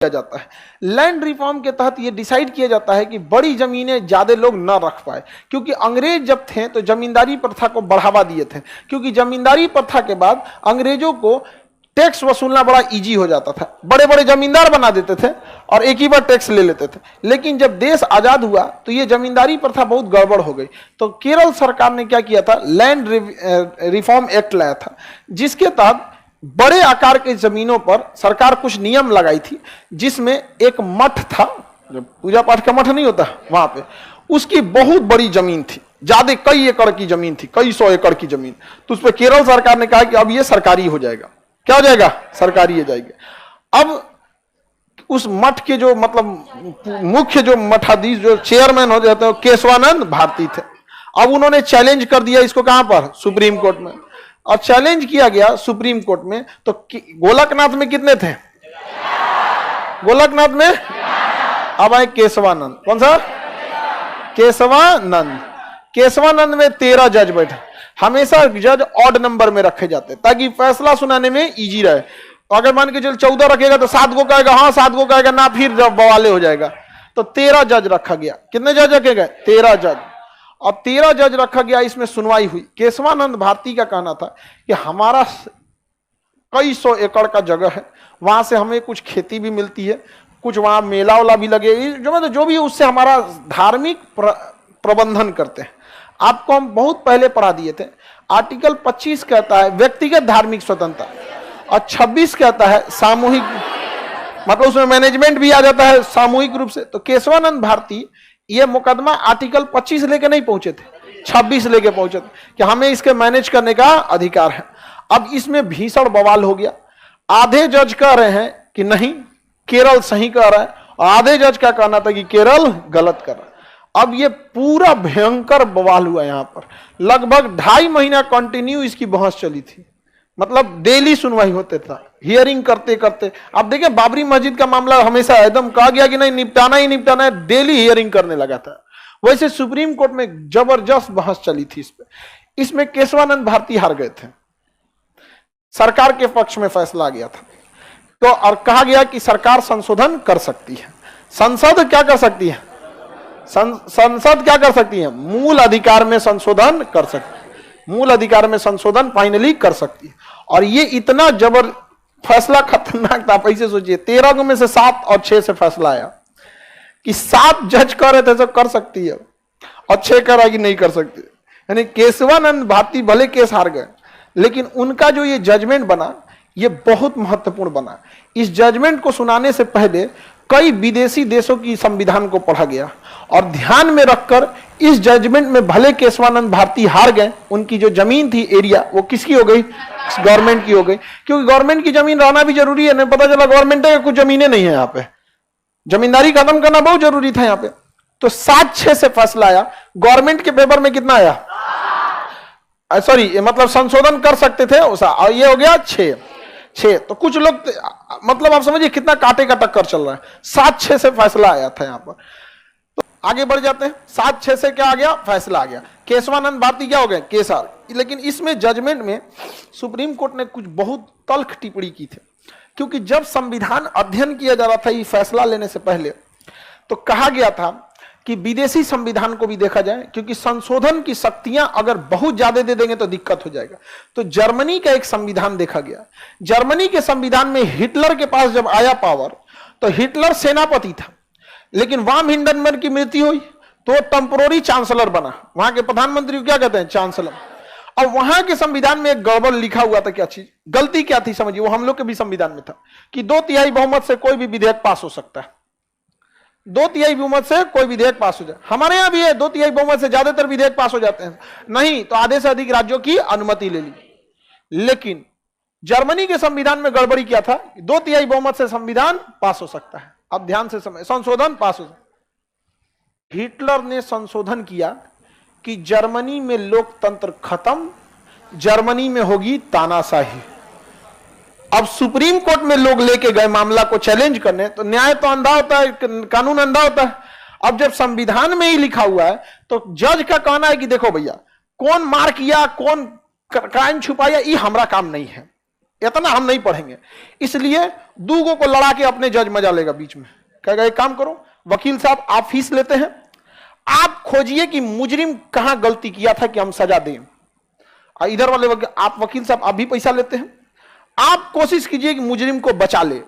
किया जाता है। लैंड रिफॉर्म के तहत यह डिसाइड किया जाता है कि बड़ी जमीनें ज्यादा लोग न रख पाए, क्योंकि अंग्रेज जब थे तो जमींदारी प्रथा को बढ़ावा दिए थे, क्योंकि जमींदारी प्रथा के बाद अंग्रेजों को टैक्स वसूलना बड़ा इजी हो जाता था, बड़े बड़े जमींदार बना देते थे और एक ही बार टैक्स ले लेते थे। लेकिन जब देश आजाद हुआ तो ये जमींदारी प्रथा बहुत गड़बड़ हो गई, तो केरल सरकार ने क्या किया था, लैंड रिफॉर्म एक्ट लाया था, जिसके तहत बड़े आकार के जमीनों पर सरकार कुछ नियम लगाई थी, जिसमें एक मठ था, जो पूजा पाठ का मठ नहीं होता वहां पे, उसकी बहुत बड़ी जमीन थी, ज्यादा कई एकड़ की जमीन थी, कई सौ एकड़ की जमीन। तो उस पर केरल सरकार ने कहा कि अब ये सरकारी हो जाएगा। क्या हो जाएगा? सरकारी हो जाएगी। अब उस मठ के जो मतलब मुख्य जो मठाधीश जो चेयरमैन हो जाते हैं केशवानंद भारती थे। अब उन्होंने चैलेंज कर दिया इसको, कहां पर? सुप्रीम कोर्ट में। और चैलेंज किया गया सुप्रीम कोर्ट में, तो गोलकनाथ में कितने थे? गोलकनाथ में अब आए केशवानंद। कौन सा? केशवानंद। केशवानंद में 13 जज बैठे। हमेशा जज ऑड नंबर में रखे जाते ताकि फैसला सुनाने में इजी रहे। अगर मान के चल 14 रखेगा तो 7 को कहेगा हाँ, 7 को कहेगा ना, फिर जब बवाले हो जाएगा। तो 13 जज रखा गया। कितने जज रखे गए? 13 जज। अब 13 जज रखा गया, इसमें सुनवाई हुई। केशवानंद भारती का कहना था कि हमारा कई सौ एकड़ का जगह है, वहां से हमें कुछ खेती भी मिलती है, कुछ वहां मेला वाला भी लगे, जो भी उससे हमारा धार्मिक प्रबंधन करते हैं। आपको हम बहुत पहले पढ़ा दिए थे। आर्टिकल 25 कहता है व्यक्तिगत धार्मिक स्वतंत्रता, और 26 कहता है सामूहिक, मतलब उसमें मैनेजमेंट भी आ जाता है सामूहिक रूप से। तो केशवानंद भारती ये मुकदमा आर्टिकल 25 लेके नहीं पहुंचे थे, 26 लेके पहुंचे थे कि हमें इसके मैनेज करने का अधिकार है। अब इसमें भीषण बवाल हो गया। आधे जज कह रहे हैं कि नहीं, केरल सही कह रहा है, और आधे जज का कहना था कि केरल गलत कर रहा है। अब ये पूरा भयंकर बवाल हुआ। यहां पर लगभग 2.5 महीना कंटिन्यू इसकी बहस चली थी, मतलब डेली सुनवाई होते था, हियरिंग करते करते। अब देखिए बाबरी मस्जिद का मामला हमेशा एकदम कहा गया कि नहीं निपटाना ही निपटाना है, डेली हियरिंग करने लगा था। वैसे सुप्रीम कोर्ट में जबरदस्त बहस चली थी इस पे। इसमें केशवानंद भारती हार गए थे, सरकार के पक्ष में फैसला आ गया था। तो और कहा गया कि सरकार संशोधन कर सकती है। संसद क्या कर सकती है? संसद क्या कर सकती है? मूल अधिकार में संशोधन कर सकती है, मूल अधिकार में संशोधन फाइनली कर सकती है। और ये इतना जबर फैसला खतरनाक था। पैसे सोचिए 13 में से 7 और 6 से फैसला आया कि 7 जज कह रहे थे तो कर सकती है और 6 कह रहा है कि नहीं कर सकती। यानी केशवानंद भारती भले केस हार गए, लेकिन उनका जो ये जजमेंट बना ये बहुत महत्वपूर्ण बना। इस जजमेंट को सुनाने से पहले कई विदेशी देशों की संविधान को पढ़ा गया, और ध्यान में रखकर इस जजमेंट में भले केशवानंद भारती हार गए, उनकी जो जमीन थी एरिया वो किसकी हो गई? गवर्नमेंट की हो गई, क्योंकि गवर्नमेंट की जमीन रहना भी जरूरी है। नहीं पता चला गवर्नमेंट है कुछ जमीनें नहीं है, यहाँ पे जमींदारी खत्म करना बहुत जरूरी था यहाँ पे। तो 7-6 से फैसला आया। गवर्नमेंट के पेपर में कितना आया? सॉरी, मतलब संशोधन कर सकते थे, और ये हो गया 6। तो कुछ लोग मतलब आप समझिए कितना कांटे का टक्कर चल रहा है। 7-6 से फैसला आया था यहाँ पर। तो आगे बढ़ जाते हैं। 7-6 से क्या आ गया? फैसला आ गया। केशवानंद भारती क्या हो गए? केस हार। लेकिन इसमें जजमेंट में सुप्रीम कोर्ट ने कुछ बहुत तल्ख टिप्पणी की थी, क्योंकि जब संविधान अध्ययन किया जा रहा था ये फैसला लेने से पहले, तो कहा गया था कि विदेशी संविधान को भी देखा जाए, क्योंकि संशोधन की शक्तियां अगर बहुत ज्यादा दे देंगे तो दिक्कत हो जाएगा। तो जर्मनी का एक संविधान देखा गया। जर्मनी के संविधान में हिटलर के पास जब आया पावर, तो हिटलर सेनापति था, लेकिन वाम हिंडनबर्ग की मृत्यु हुई तो टेम्पोररी चांसलर बना। वहां के प्रधानमंत्री को क्या कहते हैं? चांसलर। और वहां के संविधान में एक गड़बड़ लिखा हुआ था। क्या चीज? गलती क्या थी समझिए, वो हम लोग के भी संविधान में था कि 2/3 बहुमत से कोई भी विधेयक पास हो सकता है। 2/3 बहुमत से कोई विधेयक पास हो जाए। हमारे यहां भी है 2/3 बहुमत से ज्यादातर विधेयक पास हो जाते हैं, नहीं तो आधे से अधिक राज्यों की अनुमति ले ली। लेकिन जर्मनी के संविधान में गड़बड़ी क्या था? 2/3 बहुमत से संविधान पास हो सकता है। अब ध्यान से समझ, संशोधन पास हो सकता है। हिटलर ने संशोधन किया कि जर्मनी में लोकतंत्र खत्म, जर्मनी में होगी तानाशाही। अब सुप्रीम कोर्ट में लोग लेके गए मामला को चैलेंज करने, तो न्याय तो अंधा होता है, कानून अंधा होता है। अब जब संविधान में ही लिखा हुआ है, तो जज का कहना है कि देखो भैया, कौन मार किया, कौन क्राइम छुपाया, ये हमारा काम नहीं है। इतना हम नहीं पढ़ेंगे, इसलिए दूगों को लड़ा के अपने जज मजा लेगा बीच में। कहेगा एक काम करो वकील साहब, आप फीस लेते हैं, आप खोजिए कि मुजरिम कहां गलती किया था कि हम सजा दें। इधर वाले आप वकील साहब आप भी पैसा लेते हैं, आप कोशिश कीजिए कि मुजरिम को बचा ले।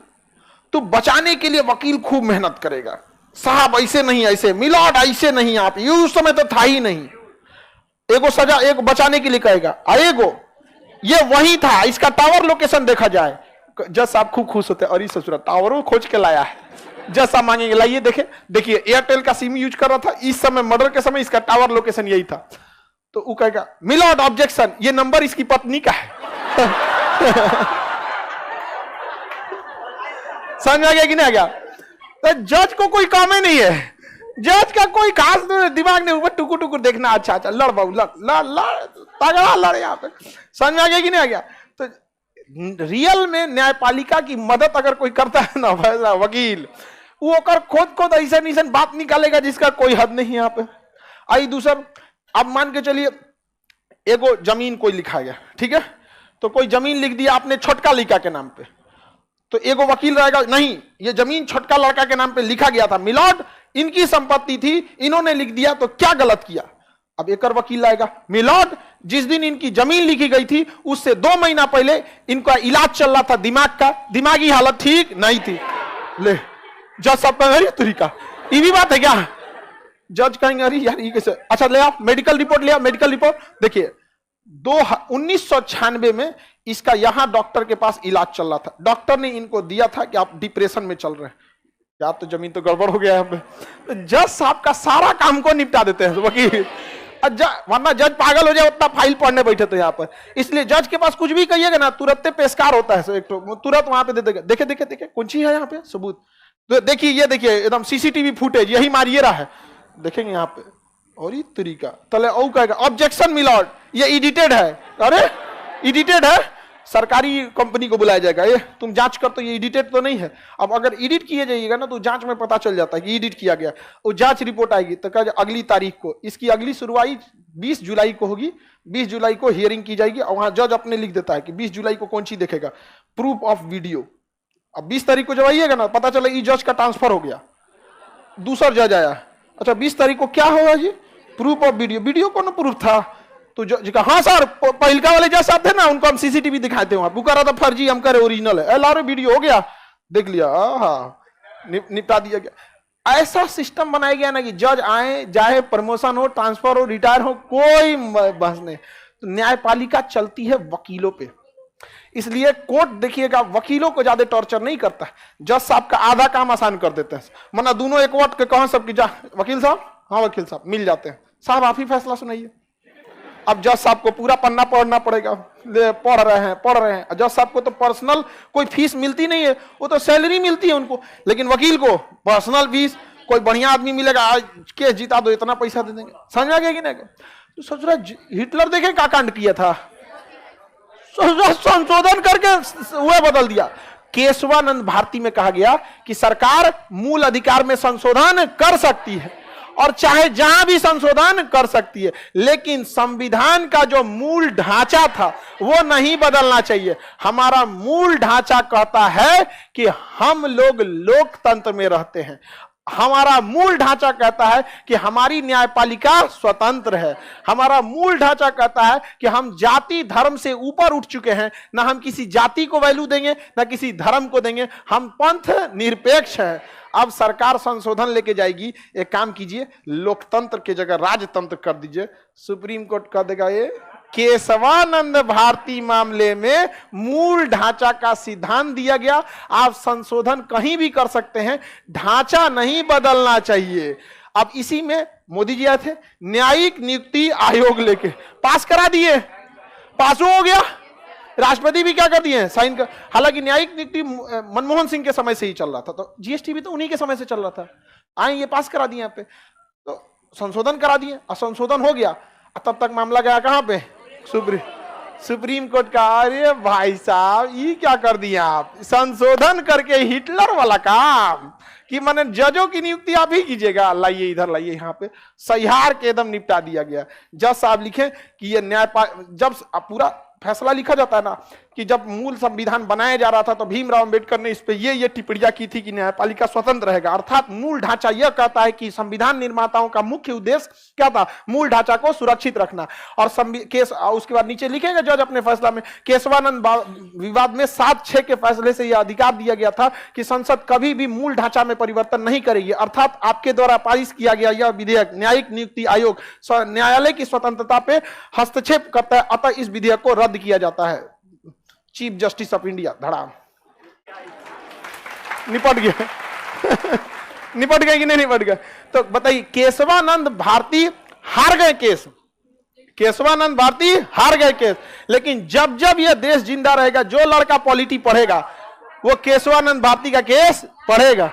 तो बचाने के लिए वकील खूब मेहनत करेगा, साहब ऐसे नहीं ऐसे, मिलॉर्ड ऐसे नहीं, आप ये उस समय तो था ही नहीं। एगो सजा एक बचाने के लिए कहेगा, आएगो ये वही था, इसका टावर लोकेशन देखा जाए। जज साहब खूब खुश होते हैं, और इस ससुरा टावर खोज के लाया है। जज साहब मांगेंगे लाइए देखे, देखिए एयरटेल का सिम यूज कर रहा था, इस समय मर्डर के समय इसका टावर लोकेशन यही था। तो वो कहेगा मिलॉर्ड ऑब्जेक्शन, ये नंबर इसकी पत्नी का है। समझ आ गया कि नहीं आ गया? तो जज को कोई काम ही नहीं है, जज का कोई खास दिमाग नहीं, ऊपर टुकुर टुकुर देखना, अच्छा अच्छा लड़ बाबू लड़ लड़ लड़ तगड़ा लड़ यहाँ पे। समझ आ गया कि नहीं आ गया? तो रियल में न्यायपालिका की मदद अगर कोई करता है ना वकील, वो कर खोद ऐसा नहीं बात निकालेगा जिसका कोई हद नहीं यहाँ पे। आई दूसर, अब मान के चलिए एगो जमीन कोई लिखा गया, ठीक है, तो कोई जमीन लिख दिया आपने छोटका लड़का के नाम पे, तो एगो वकील रहेगा नहीं ये जमीन छोटका लड़का के नाम पे लिखा गया था, मिलॉर्ड इनकी संपत्ति थी, इन्होंने लिख दिया तो क्या गलत किया। अब एक और वकील आएगा, मिलॉर्ड जिस दिन इनकी जमीन लिखी गई थी उससे 2 महीना पहले इनका इलाज चल रहा था दिमाग का, दिमागी हालत ठीक नहीं थी। ले जज साहब का तरीका, ये भी बात है क्या? जज कहेंगे अरे यार ये कैसे, अच्छा ले आओ मेडिकल रिपोर्ट, ले आओ मेडिकल रिपोर्ट। देखिए 1996 में इसका यहां डॉक्टर के पास इलाज चल रहा था, डॉक्टर ने इनको दिया था कि आप डिप्रेशन में चल रहे हैं, क्या तो जमीन तो गड़बड़ हो गया है। तो जज साहब का सारा काम को निपटा देते हैं वकील, वरना जज पागल हो जाए उतना फाइल पढ़ने बैठे तो यहाँ पर। इसलिए जज के पास कुछ भी कहिएगा ना तुरंत पेशकार होता है, एक तो तुरंत वहां पे दे देगा, देखे देखे देखे कौन सी है यहाँ पे सबूत, तो देखिए ये देखिए एकदम सीसीटीवी फुटेज यही मारिए रहा है, देखेंगे यहाँ पे। और ये तरीका तले ओ कहेगा ऑब्जेक्शन मिलॉर्ड ये एडिटेड है, अरे एडिटेड है, सरकारी कंपनी को बुलाया जाएगा, ये तुम जांच कर, तो ये एडिटेड तो नहीं है। अब अगर एडिट किए जाइएगा ना तो जांच में पता चल जाता है कि एडिट किया गया, वो जांच रिपोर्ट आएगी तो कहा अगली तारीख को, इसकी अगली सुनवाई 20 जुलाई को होगी, 20 जुलाई को हियरिंग की जाएगी, और वहां जज अपने लिख देता है कि 20 जुलाई को कौन सी देखेगा, प्रूफ ऑफ वीडियो। अब 20 तारीख को जब आइएगा ना पता चला ई जज का ट्रांसफर हो गया, दूसरा जज आया, अच्छा 20 तारीख को क्या होगा जी, प्रूफ ऑफ वीडियो, वीडियो कौन प्रूफ था, तो जज का हाँ सर पहलका वाले जज साहब थे ना उनको हम सीसीटीवी दिखाते हैं, वो कह रहा था फर्जी, हम करे ओरिजिनल है, लारे वीडियो हो गया देख लिया, हाँ निपटा दिया गया। ऐसा सिस्टम बनाया गया ना कि जज आए जाए, प्रमोशन हो, ट्रांसफर हो, रिटायर हो, कोई बहस नहीं। तो न्यायपालिका चलती है वकीलों पे, इसलिए कोर्ट देखिएगा वकीलों को ज्यादा टॉर्चर नहीं करता है, जज साहब का आधा काम आसान कर देते हैं, वरना दोनों एक वक्त के कहां सबकी जा वकील साहब, हाँ वकील साहब मिल जाते हैं, साहब आप ही फैसला सुनाइए। अब जज साहब को पूरा पन्ना पढ़ना पड़ेगा, पढ़ रहे हैं। जज साहब को तो पर्सनल कोई फीस मिलती नहीं है, वो तो सैलरी मिलती है उनको, लेकिन वकील को पर्सनल फीस, कोई बढ़िया आदमी मिलेगा आज केस जिता दो इतना पैसा दे देंगे। समझ आ गया कि नहीं? तो सोच रहा हिटलर देखे क्या कांड किया था, संशोधन करके वह बदल दिया। केशवानंद भारती में कहा गया कि सरकार मूल अधिकार में संशोधन कर सकती है और चाहे जहां भी संशोधन कर सकती है, लेकिन संविधान का जो मूल ढांचा था वो नहीं बदलना चाहिए। हमारा मूल ढांचा कहता है कि हम लोग लोकतंत्र में रहते हैं, हमारा मूल ढांचा कहता है कि हमारी न्यायपालिका स्वतंत्र है, हमारा मूल ढांचा कहता है कि हम जाति धर्म से ऊपर उठ चुके हैं, ना हम किसी जाति को वैल्यू देंगे ना किसी धर्म को देंगे, हम पंथ निरपेक्ष है। अब सरकार संशोधन लेके जाएगी, एक काम कीजिए लोकतंत्र की जगह राजतंत्र कर दीजिए, सुप्रीम कोर्ट कर देगा ये केशवानंद भारती मामले में मूल ढांचा का सिद्धांत दिया गया, आप संशोधन कहीं भी कर सकते हैं, ढांचा नहीं बदलना चाहिए। अब इसी में मोदी जी आए थे, न्यायिक नियुक्ति आयोग लेके पास करा दिए, पास हो गया, राष्ट्रपति भी क्या कर दिए साइन कर। हालांकि न्यायिक नियुक्ति मनमोहन सिंह के समय से ही चल रहा था, तो जीएसटी भी तो उन्हीं के समय से चल रहा था, आए ये पास करा दिए यहाँ पे, तो संशोधन करा दिए और संशोधन हो गया। तब तक मामला गया कहां पे, सुप्रीम कोर्ट का। अरे भाई साहब ये क्या कर दिया आप, संशोधन करके हिटलर वाला काम कि माने जजों की नियुक्ति आप ही कीजिएगा, लाइए इधर लाइए, यहाँ पे सहिहार के एकदम निपटा दिया गया। जज साहब लिखे कि ये न्याय जब पूरा फैसला लिखा जाता है ना कि जब मूल संविधान बनाया जा रहा था तो भीमराव अंबेडकर ने इस पे ये टिप्पणियां की थी कि न्यायपालिका स्वतंत्र रहेगा। अर्थात मूल ढांचा यह कहता है कि संविधान निर्माताओं का मुख्य उद्देश्य क्या था, मूल ढांचा को सुरक्षित रखना। और उसके बाद नीचे लिखेंगे जज अपने फैसला में, केशवानंद विवाद में 7-6 के फैसले से यह अधिकार दिया गया था कि संसद कभी भी मूल ढांचा में परिवर्तन नहीं करेगी। अर्थात आपके द्वारा पारित किया गया यह विधेयक न्यायिक नियुक्ति आयोग न्यायालय की स्वतंत्रता पे हस्तक्षेप करता है, अतः इस विधेयक को रद्द किया जाता है। चीफ जस्टिस ऑफ इंडिया धड़ाम निपट गया निपट गए कि नहीं निपट गए? तो बताइए, केशवानंद भारती हार गए केस, केशवानंद भारती हार गए केस, लेकिन जब जब यह देश जिंदा रहेगा जो लड़का पॉलिटी पढ़ेगा वो केशवानंद भारती का केस पढ़ेगा।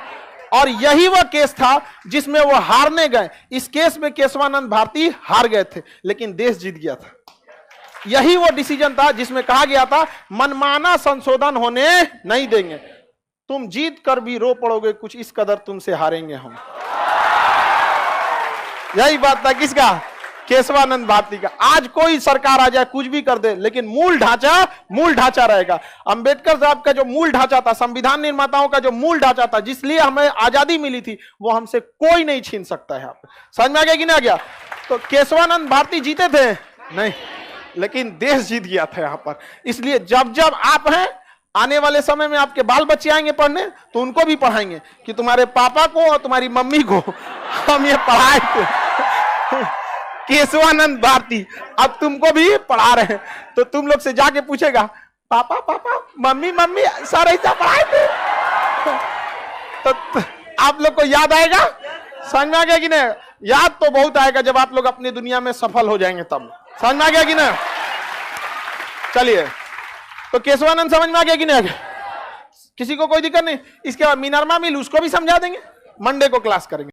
और यही वह केस था जिसमें वो हारने गए। इस केस में केशवानंद भारती हार गए थे लेकिन देश जीत गया था। यही वो डिसीजन था जिसमें कहा गया था मनमाना संशोधन होने नहीं देंगे, तुम जीत कर भी रो पड़ोगे, कुछ इस कदर तुमसे हारेंगे हम। यही बात था किसका? केशवानंद भारती का। आज कोई सरकार आ जाए कुछ भी कर दे लेकिन मूल ढांचा रहेगा। अंबेडकर साहब का जो मूल ढांचा था, संविधान निर्माताओं का जो मूल ढांचा था जिसलिए हमें आजादी मिली थी, वो हमसे कोई नहीं छीन सकता है। समझ में आ गया कि नहीं आ गया? तो केशवानंद भारती जीते थे नहीं, लेकिन देश जीत गया था यहां पर। इसलिए जब जब आप हैं, आने वाले समय में आपके बाल बच्चे आएंगे पढ़ने तो उनको भी पढ़ाएंगे कि तुम्हारे पापा को और तुम्हारी मम्मी को हम ये पढ़ाए थे केशवानंद भारती, अब तुमको भी पढ़ा रहे हैं। तो तुम लोग से जाके पूछेगा, पापा पापा मम्मी मम्मी सर ऐसा पढ़ाए थे? तो आप लोग को याद आएगा? समझ में आ गया कि नहीं? याद तो बहुत आएगा जब आप लोग अपनी दुनिया में सफल हो जाएंगे तब। समझ में आ गया कि नहीं? चलिए, तो केशवानंद समझ में आ गया कि नहीं? किसी को कोई दिक्कत नहीं? इसके बाद मिनर्मा मिल उसको भी समझा देंगे, मंडे को क्लास करेंगे।